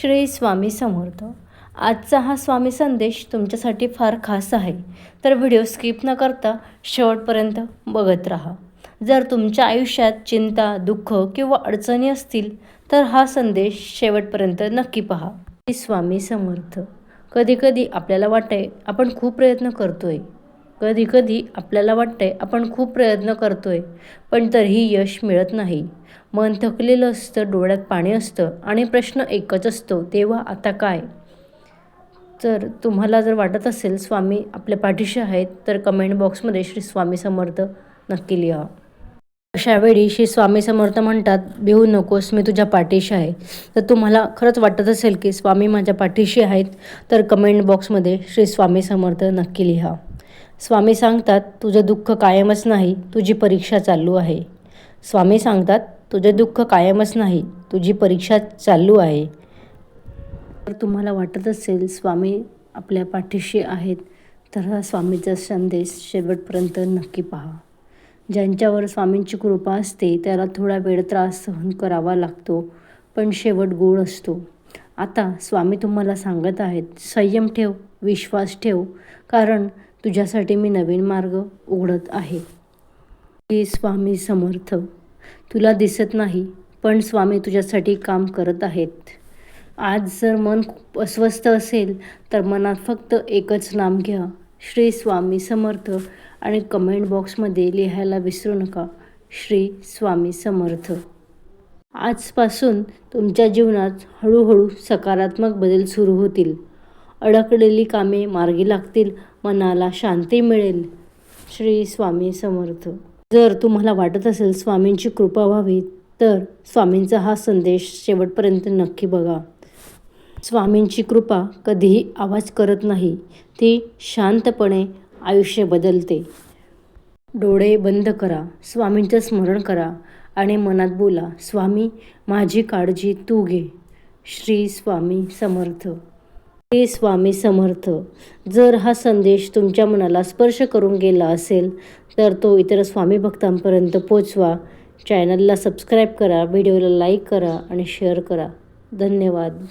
श्री स्वामी समर्थ. आजचा हा स्वामी संदेश तुमच्यासाठी फार खास आहे, तर व्हिडिओ स्किप न करता शेवटपर्यंत बघत राहा. जर तुमच्या आयुष्यात चिंता, दुःख किंवा अडचणी असतील तर हा संदेश शेवटपर्यंत नक्की पहा. श्री स्वामी समर्थ. कधीकधी आपल्याला वाटते आपण खूप प्रयत्न करतोय. पण तरीही यश मिळत नाही. मन थकलेलं असतं, डोळ्यात पाणी असतं आणि प्रश्न एकच असतो, तेव्हा आता काय? तर तुम्हाला जर वाटत असेल स्वामी आपल्या पाठीशी आहेत, तर कमेंट बॉक्समध्ये श्री स्वामी समर्थ नक्की लिहा. अशावेळी श्री स्वामी समर्थ म्हणतात, भिवू नकोस, मी तुझ्या पाठीशी आहे. तर तुम्हाला खरंच वाटत असेल की स्वामी माझ्या पाठीशी आहेत, तर कमेंट बॉक्समध्ये श्री स्वामी समर्थ नक्की लिहा. स्वामी सांगतात, तुझं दुःख कायमच नाही, तुझी परीक्षा चालू आहे. स्वामी सांगतात, तुझे दुःख कायमच नाही, तुझी परीक्षा चालू आहे. जर तुम्हाला वाटत असेल स्वामी आपल्या पाठीशी आहेत, तर हा स्वामीचा संदेश शेवटपर्यंत नक्की पहा. ज्यांच्यावर स्वामींची कृपा असते त्याला थोडा वेळ त्रास सहन करावा लागतो, पण शेवट गोड असतो. आता स्वामी तुम्हाला सांगत आहेत, संयम ठेव, विश्वास ठेव, कारण तुझ्यासाठी मी नवीन मार्ग उघडत आहे. श्री स्वामी समर्थ. तुला दिसत नाही, पण स्वामी तुझ्यासाठी काम करत आहेत. आज जर मन खूप अस्वस्थ असेल तर मनात फक्त एकच नाम घ्या, श्री स्वामी समर्थ, आणि कमेंट बॉक्समध्ये लिहायला विसरू नका, श्री स्वामी समर्थ. आजपासून तुमच्या जीवनात हळूहळू सकारात्मक बदल सुरू होतील. अडकलेली कामे मार्गी लागतील, मनाला शांती मिळेल, श्री स्वामी समर्थ. जर तुम्हाला वाटत असेल स्वामींची कृपा व्हावी, तर स्वामींचा हा संदेश शेवटपर्यंत नक्की बघा. स्वामींची कृपा कधीही आवाज करत नाही, ती शांतपणे आयुष्य बदलते. डोळे बंद करा, स्वामींचं स्मरण करा आणि मनात बोला, स्वामी माझी काळजी तू घे, श्री स्वामी समर्थ. श्री स्वामी समर्थ. जर हा संदेश तुमच्या मनाला स्पर्श करून गेला असेल तर तो इतर स्वामी भक्तांपर्यंत पोचवा. चॅनलला सबस्क्राईब करा, व्हिडिओला लाईक करा आणि शेअर करा. धन्यवाद.